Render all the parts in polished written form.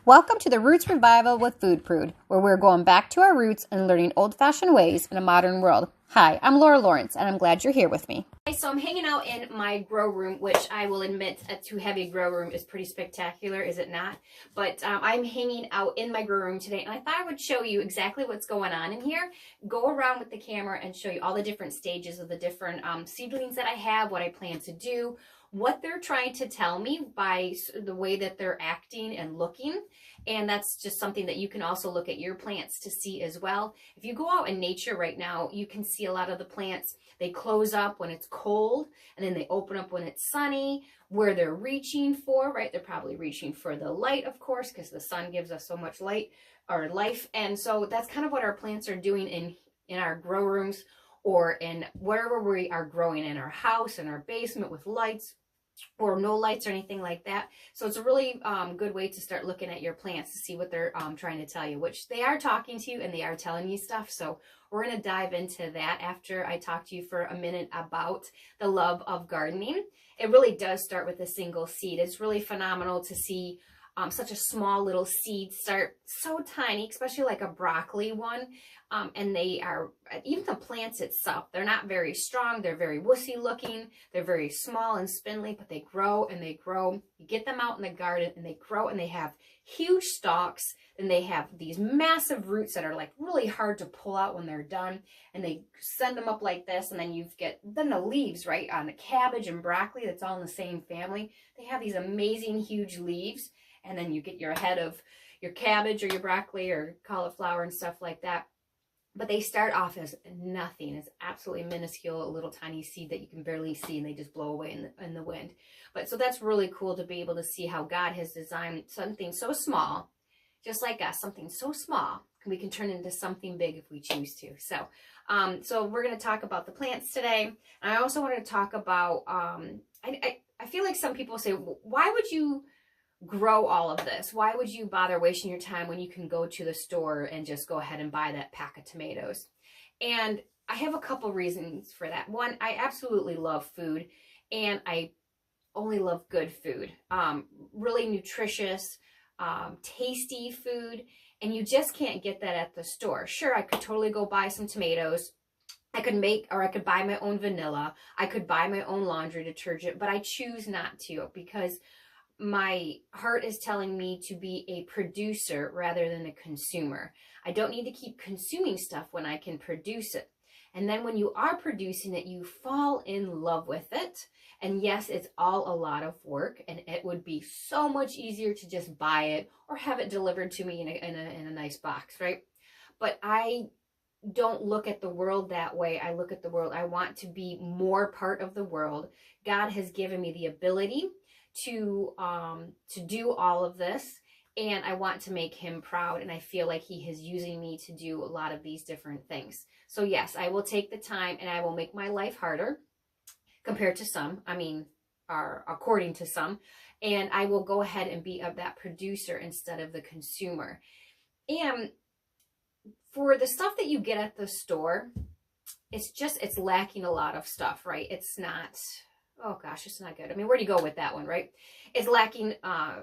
Welcome to the Roots Revival with Food Prude, where we're going back to our roots and learning old-fashioned ways in a modern world. Hi, I'm Laura Lawrence, and I'm glad you're here with me. So I'm hanging out in my grow room, which I will admit a too heavy grow room is pretty spectacular, is it not? But I'm hanging out in my grow room today, and I thought I would show you exactly what's going on in here. Go around with the camera and show you all the different stages of the different seedlings that I have, what I plan to do, what they're trying to tell me by the way that they're acting and looking. And that's just something that you can also look at your plants to see as well. If you go out in nature right now, you can see a lot of the plants, they close up when it's cold, and then they open up when it's sunny, where they're reaching for, right? They're probably reaching for the light, of course, because the sun gives us so much light or life. And so that's kind of what our plants are doing in our grow rooms, or in wherever we are growing, in our house, in our basement with lights, or no lights or anything like that. So it's a really good way to start looking at your plants to see what they're trying to tell you, which they are talking to you and they are telling you stuff. So we're going to dive into that after I talk to you for a minute about the love of gardening. It really does start with a single seed. It's really phenomenal to see such a small little seed start so tiny, especially like a broccoli one. And they are, even the plants itself, they're not very strong. They're very wussy looking. They're very small and spindly, but they grow and they grow. You get them out in the garden and they grow and they have huge stalks. And they have these massive roots that are like really hard to pull out when they're done. And they send them up like this. And then then the leaves, right, on the cabbage and broccoli, that's all in the same family. They have these amazing huge leaves. And then you get your head of your cabbage or your broccoli or cauliflower and stuff like that. But they start off as nothing. It's absolutely minuscule, a little tiny seed that you can barely see, and they just blow away in the wind. But so that's really cool to be able to see how God has designed something so small, just like us, something so small, we can turn into something big if we choose to. So, so we're going to talk about the plants today. And I also want to talk about, I feel like some people say, why would you grow all of this? Why would you bother wasting your time when you can go to the store and just go ahead and buy that pack of tomatoes? And I have a couple reasons for that. One, I absolutely love food, and I only love good food, really nutritious, tasty food, and you just can't get that at the store. Sure, I could totally go buy some tomatoes. I could buy my own vanilla. I could buy my own laundry detergent, but I choose not to because my heart is telling me to be a producer rather than a consumer. I don't need to keep consuming stuff when I can produce it. And then when you are producing it, you fall in love with it. And yes, it's all a lot of work, and it would be so much easier to just buy it or have it delivered to me in a nice box, right? But I don't look at the world that way. I look at the world, I want to be more part of the world. God has given me the ability to do all of this, and I want to make him proud, and I feel like he is using me to do a lot of these different things. So yes, I will take the time and I will make my life harder compared to some, or according to some, and I will go ahead and be of that producer instead of the consumer. And for the stuff that you get at the store, it's lacking a lot of stuff, right? It's not, oh gosh, it's not good. Where do you go with that one, right? It's lacking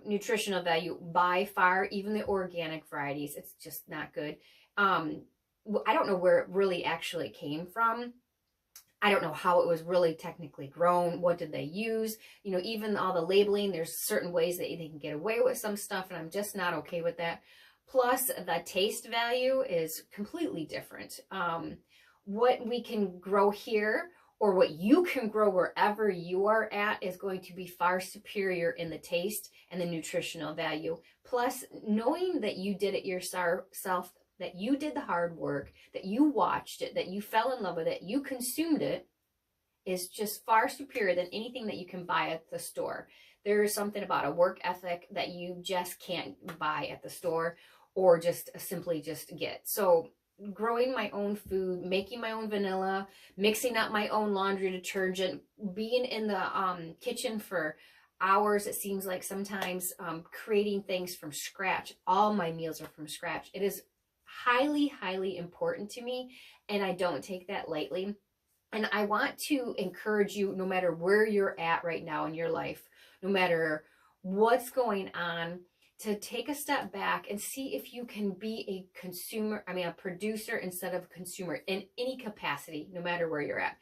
nutritional value by far, even the organic varieties. It's just not good. I don't know where it really actually came from. I don't know how it was really technically grown. What did they use? Even all the labeling, there's certain ways that they can get away with some stuff, and I'm just not okay with that. Plus, the taste value is completely different. What we can grow here, or what you can grow wherever you are at, is going to be far superior in the taste and the nutritional value. Plus, knowing that you did it yourself, that you did the hard work, that you watched it, that you fell in love with it, you consumed it, is just far superior than anything that you can buy at the store. There is something about a work ethic that you just can't buy at the store or just simply just get. So growing my own food, making my own vanilla, mixing up my own laundry detergent, being in the kitchen for hours, it seems like sometimes, creating things from scratch. All my meals are from scratch. It is highly, highly important to me, and I don't take that lightly. And I want to encourage you, no matter where you're at right now in your life, no matter what's going on, to take a step back and see if you can be a producer instead of a consumer in any capacity, no matter where you're at.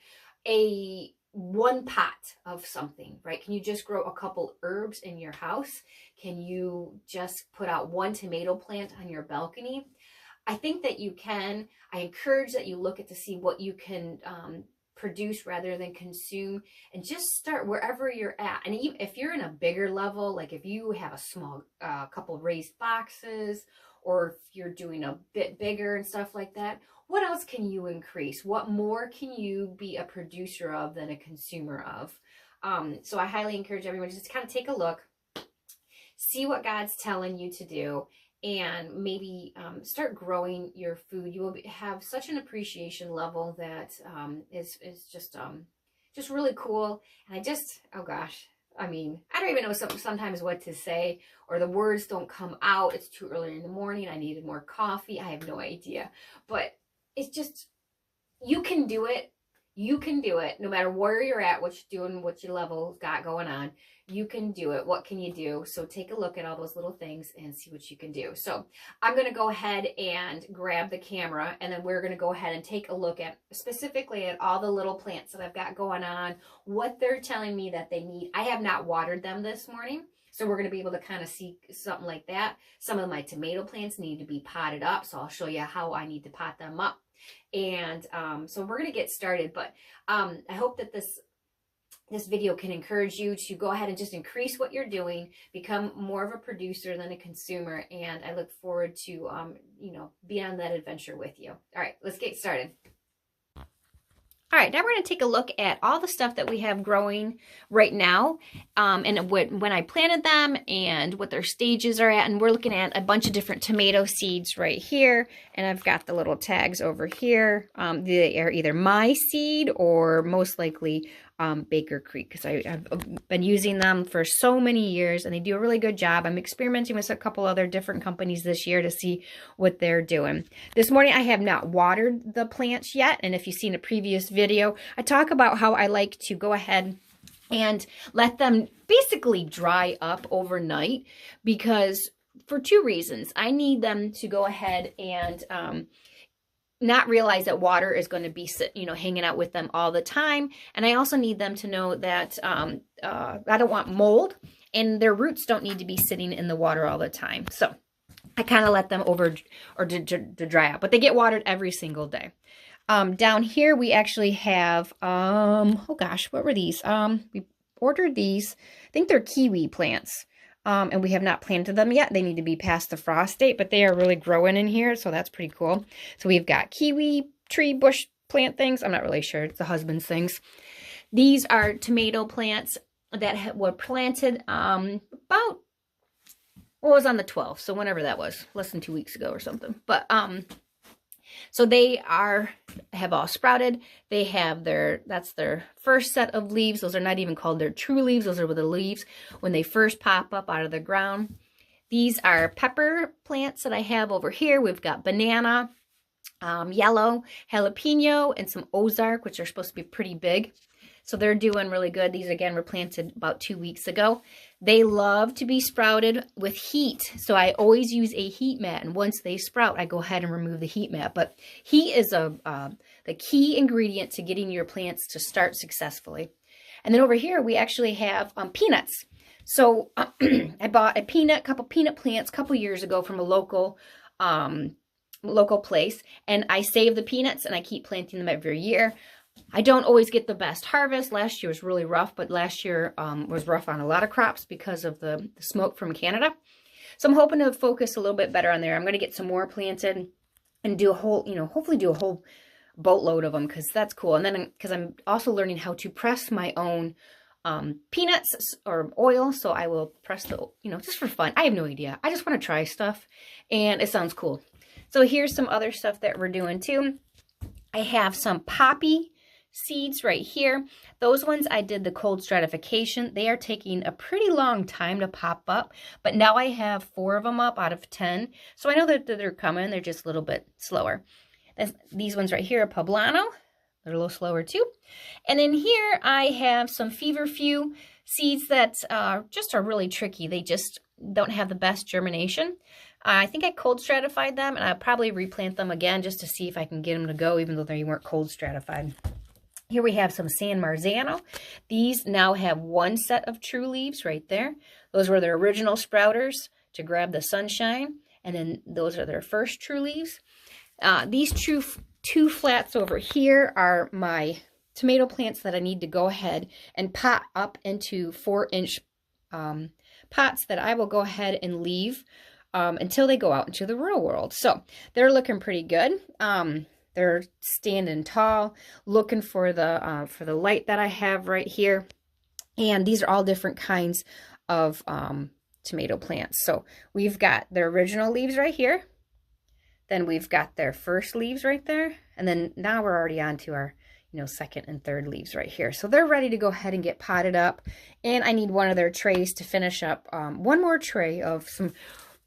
One pot of something, right? Can you just grow a couple herbs in your house? Can you just put out one tomato plant on your balcony? I think that you can. I encourage that you look at to see what you can produce rather than consume, and just start wherever you're at. And even if you're in a bigger level, like if you have a small couple raised boxes, or if you're doing a bit bigger and stuff like that, what else can you increase? What more can you be a producer of than a consumer of? So I highly encourage everyone to just kind of take a look, see what God's telling you to do, and maybe start growing your food. You will have such an appreciation level that is just really cool. And oh gosh, I mean, I don't even know sometimes what to say, or the words don't come out. It's too early in the morning. I needed more coffee. I have no idea. But it's just, you can do it. You can do it no matter where you're at, what you're doing, what your level got going on. You can do it. What can you do? So take a look at all those little things and see what you can do. So I'm going to go ahead and grab the camera, and then we're going to go ahead and take a look at specifically at all the little plants that I've got going on, what they're telling me that they need. I have not watered them this morning, so we're going to be able to kind of see something like that. Some of my tomato plants need to be potted up, so I'll show you how I need to pot them up. And so we're going to get started, but I hope that this video can encourage you to go ahead and just increase what you're doing, become more of a producer than a consumer. And I look forward to, being on that adventure with you. All right, let's get started. All right, now we're going to take a look at all the stuff that we have growing right now, and when I planted them and what their stages are at. And we're looking at a bunch of different tomato seeds right here. And I've got the little tags over here. They are either my seed or most likely Baker Creek, because I've been using them for so many years and they do a really good job. I'm experimenting with a couple other different companies this year to see what they're doing. This morning I have not watered the plants yet, and if you've seen a previous video, I talk about how I like to go ahead and let them basically dry up overnight, because for two reasons. I need them to go ahead and not realize that water is going to be, hanging out with them all the time. And I also need them to know that I don't want mold, and their roots don't need to be sitting in the water all the time. So I kind of let them to dry out, but they get watered every single day. Down here, we actually have, oh gosh, what were these? We ordered these. I think they're kiwi plants. And we have not planted them yet. They need to be past the frost date, but they are really growing in here, so that's pretty cool. So we've got kiwi tree bush plant things. I'm not really sure. It's the husband's things. These are tomato plants that were planted about, well, it was on the 12th, so whenever that was, less than 2 weeks ago or something. But so they have all sprouted. They have that's their first set of leaves. Those are not even called their true leaves. Those are the leaves when they first pop up out of the ground. These are pepper plants that I have over here. We've got banana, yellow, jalapeno, and some Ozark, which are supposed to be pretty big. So they're doing really good. These, again, were planted about 2 weeks ago. They love to be sprouted with heat. So I always use a heat mat. And once they sprout, I go ahead and remove the heat mat. But heat is the key ingredient to getting your plants to start successfully. And then over here, we actually have peanuts. So I bought a couple peanut plants a couple years ago from a local place. And I save the peanuts and I keep planting them every year. I don't always get the best harvest. Last year was really rough, but last year was rough on a lot of crops because of the smoke from Canada. So I'm hoping to focus a little bit better on there. I'm going to get some more planted and do a whole, hopefully do a whole boatload of them, because that's cool. And then because I'm also learning how to press my own peanuts or oil. So I will press just for fun. I have no idea. I just want to try stuff and it sounds cool. So here's some other stuff that we're doing too. I have some poppy seeds right here. Those ones I did the cold stratification. They are taking a pretty long time to pop up, but now I have 4 of them up out of 10. So I know that they're coming. They're just a little bit slower. These ones right here are poblano. They're a little slower too. And then here I have some feverfew. seeds that just are really tricky. They just don't have the best germination. I think I cold stratified them, and I'll probably replant them again just to see if I can get them to go, even though they weren't cold stratified. Here we have some San Marzano. These now have one set of true leaves right there. Those were their original sprouters to grab the sunshine, and then those are their first true leaves. These two flats over here are my tomato plants that I need to go ahead and pot up into 4-inch pots that I will go ahead and leave until they go out into the real world. So they're looking pretty good. They're standing tall, looking for the light that I have right here. And these are all different kinds of tomato plants. So we've got their original leaves right here. Then we've got their first leaves right there. And then now we're already on to our, second and third leaves right here. So they're ready to go ahead and get potted up. And I need one of their trays to finish up one more tray of some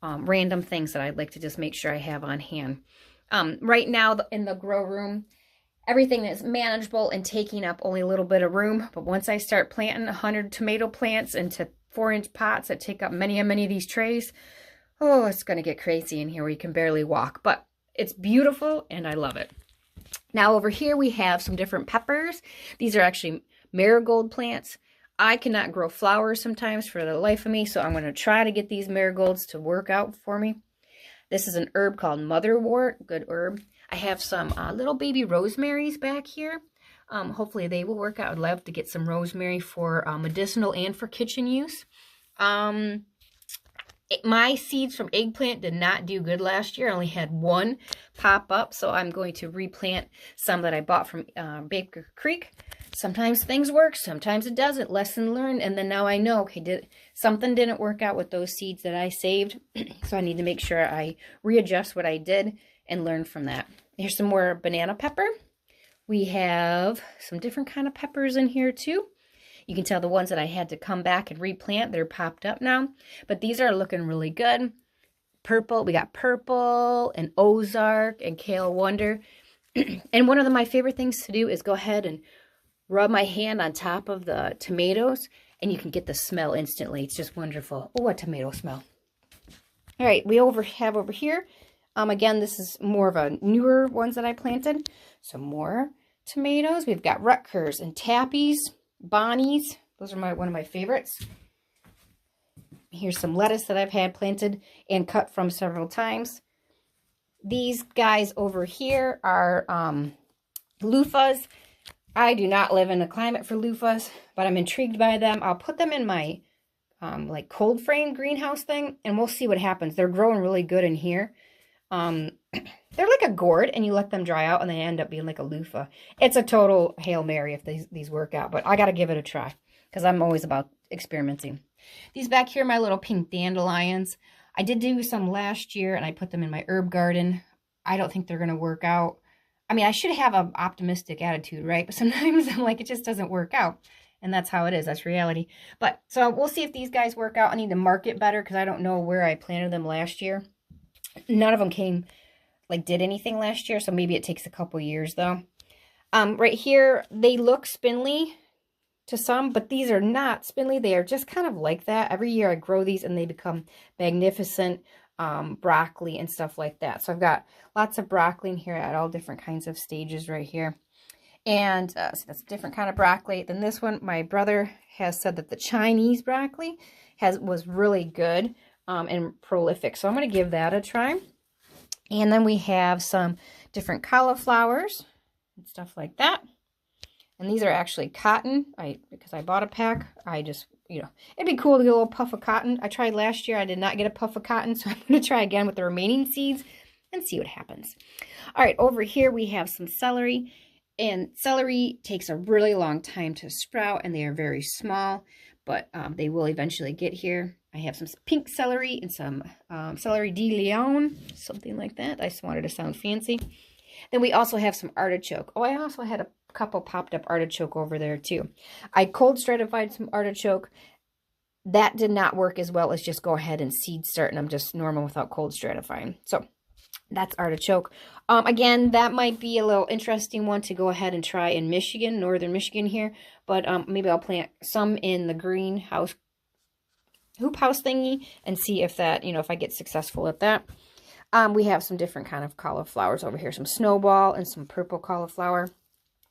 random things that I'd like to just make sure I have on hand. Right now in the grow room, everything is manageable and taking up only a little bit of room. But once I start planting 100 tomato plants into 4-inch pots that take up many of these trays, oh, it's going to get crazy in here where you can barely walk. But it's beautiful and I love it. Now over here we have some different peppers. These are actually marigold plants. I cannot grow flowers sometimes for the life of me, so I'm going to try to get these marigolds to work out for me. This is an herb called motherwort, good herb. I have some little baby rosemaries back here. Hopefully they will work out. I'd love to get some rosemary for medicinal and for kitchen use. My seeds from eggplant did not do good last year. I only had one pop up, so I'm going to replant some that I bought from Baker Creek. Sometimes things work, sometimes it doesn't. Lesson learned, and then now I know, okay, something didn't work out with those seeds that I saved, so I need to make sure I readjust what I did and learn from that. Here's some more banana pepper. We have some different kind of peppers in here too. You can tell the ones that I had to come back and replant, they're popped up now. But these are looking really good. Purple, we got purple and Ozark and Kale Wonder. And one of my favorite things to do is go ahead and rub my hand on top of the tomatoes, and you can get the smell instantly. It's just wonderful. Oh, a tomato smell. All right, we have over here. Again, this is more of a newer ones that I planted. Some more tomatoes. We've got Rutgers and Tappies. Bonnies, those are one of my favorites. Here's some lettuce that I've had planted and cut from several times. These guys over here are loofahs. I do not live in a climate for loofahs, but I'm intrigued by them. I'll put them in my like cold frame greenhouse thing, and we'll see what happens. They're growing really good in here. They're like a gourd, and you let them dry out, and they end up being like a loofah. It's a total Hail Mary if these work out, but I got to give it a try because I'm always about experimenting. These back here are my little pink dandelions. I did do some last year, and I put them in my herb garden. I don't think they're going to work out. I mean, I should have an optimistic attitude, right? But sometimes I'm like, it just doesn't work out. And that's how it is. That's reality. But so we'll see if these guys work out. I need to mark it better because I don't know where I planted them last year. None of them did anything last year, so maybe it takes a couple years though. Right here, they look spindly to some, but these are not spindly. They are just kind of like that. Every year I grow these and they become magnificent broccoli and stuff like that. So I've got lots of broccoli in here at all different kinds of stages right here. And so that's a different kind of broccoli. Then this one, my brother has said that the Chinese broccoli was really good and prolific. So I'm going to give that a try. And then we have some different cauliflowers and stuff like that. And these are actually cotton. Because I bought a pack, I just, it'd be cool to get a little puff of cotton. I tried last year. I did not get a puff of cotton. So I'm going to try again with the remaining seeds and see what happens. All right, over here we have some celery. And celery takes a really long time to sprout, and they are very small. But they will eventually get here. I have some pink celery and some celery de Leon, something like that. I just wanted to sound fancy. Then we also have some artichoke. Oh, I also had a couple popped up artichoke over there too. I cold stratified some artichoke. That did not work as well as just go ahead and seed start, and I'm just normal without cold stratifying. So That's artichoke. Again, that might be a little interesting one to go ahead and try in Michigan, northern Michigan here. But maybe I'll plant some in the greenhouse, hoop house thingy, and see if that, if I get successful at that. We have some different kind of cauliflowers over here. Some snowball and some purple cauliflower.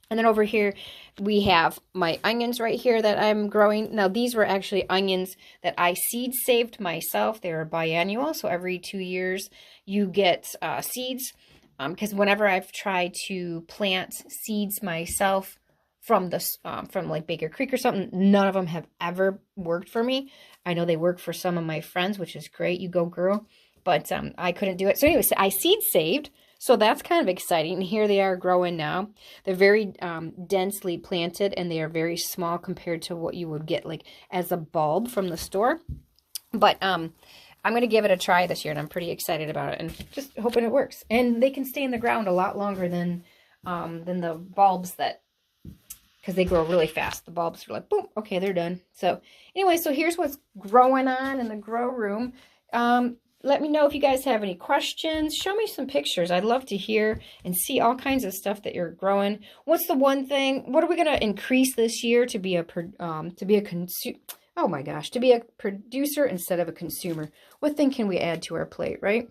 And then over here, we have my onions right here that I'm growing. Now, these were actually onions that I seed saved myself. They are biannual, so every 2 years you get seeds. Because whenever I've tried to plant seeds myself from like Baker Creek or something, none of them have ever worked for me. I know they work for some of my friends, which is great. You go, girl. But I couldn't do it. So anyways, I seed saved. So that's kind of exciting. And here they are growing now. They're very densely planted, and they are very small compared to what you would get like as a bulb from the store. But I'm going to give it a try this year, and I'm pretty excited about it, and just hoping it works. And they can stay in the ground a lot longer than the bulbs because they grow really fast. The bulbs are like, boom, okay, they're done. So anyway, so here's what's growing on in the grow room. Let me know if you guys have any questions. Show me some pictures. I'd love to hear and see all kinds of stuff that you're growing. What's the one thing? What are we going to increase this year to be a producer instead of a consumer? What thing can we add to our plate, right?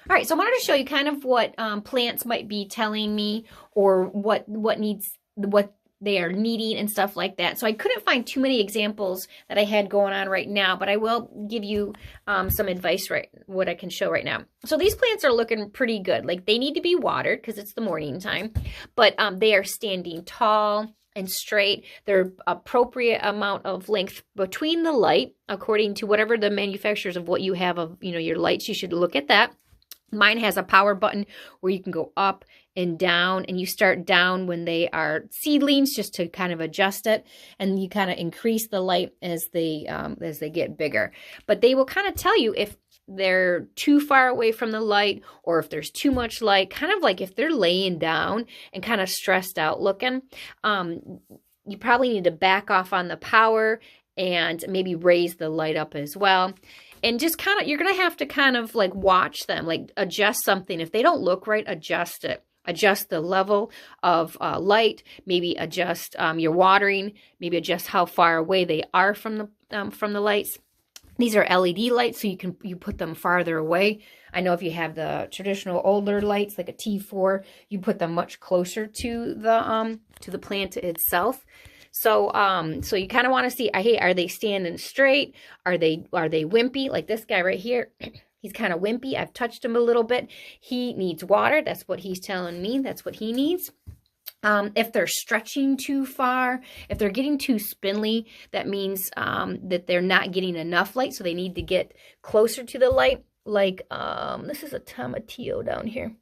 All right, so I wanted to show you kind of what plants might be telling me, or what they are needing and stuff like that. So I couldn't find too many examples that I had going on right now, but I will give you some advice, what I can show right now. So these plants are looking pretty good. Like, they need to be watered because it's the morning time, but they are standing tall and straight. They're appropriate amount of length between the light, according to whatever the manufacturers of what you have of, your lights. You should look at that. Mine has a power button where you can go up and down, and you start down when they are seedlings just to kind of adjust it, and you kind of increase the light as they get bigger. But they will kind of tell you if they're too far away from the light or if there's too much light, kind of like if they're laying down and kind of stressed out looking. You probably need to back off on the power and maybe raise the light up as well. And just kind of, you're going to have to kind of like watch them, like adjust something. If they don't look right, adjust it. Adjust the level of light, maybe adjust your watering, maybe adjust how far away they are from the lights. These are LED lights, so you put them farther away. I know if you have the traditional older lights, like a T4, you put them much closer to the plant itself. So you kind of want to see, hey, are they standing straight? Are they wimpy? Like this guy right here, he's kind of wimpy. I've touched him a little bit. He needs water. That's what he's telling me. That's what he needs. If they're stretching too far, if they're getting too spindly, that means that they're not getting enough light, so they need to get closer to the light. Like, this is a tomatillo down here.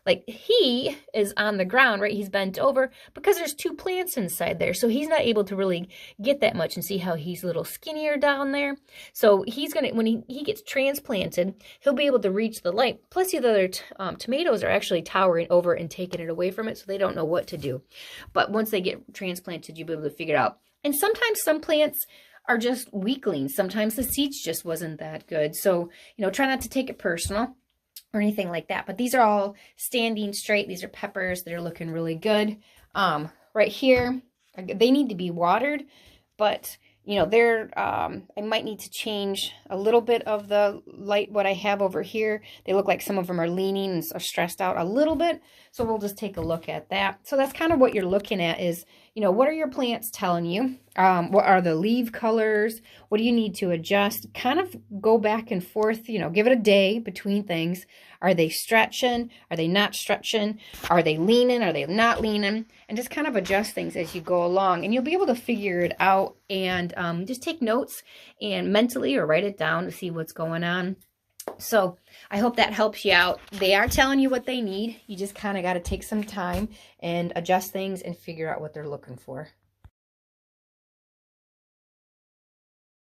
Like, he is on the ground, right? He's bent over because there's two plants inside there. So he's not able to really get that much, and see how he's a little skinnier down there. So he's going to, when he gets transplanted, he'll be able to reach the light. Plus the other tomatoes are actually towering over and taking it away from it, so they don't know what to do. But once they get transplanted, you'll be able to figure it out. And sometimes some plants are just weaklings. Sometimes the seeds just wasn't that good. So, try not to take it personal or anything like that. But these are all standing straight. These are peppers that are looking really good. Right here, they need to be watered, but I might need to change a little bit of the light, what I have over here. They look like some of them are leaning and are stressed out a little bit. So we'll just take a look at that. So that's kind of what you're looking at is, what are your plants telling you? What are the leaf colors? What do you need to adjust? Kind of go back and forth, give it a day between things. Are they stretching? Are they not stretching? Are they leaning? Are they not leaning? And just kind of adjust things as you go along. And you'll be able to figure it out and just take notes and mentally or write it down to see what's going on. So I hope that helps you out. They are telling you what they need. You just kind of got to take some time and adjust things and figure out what they're looking for.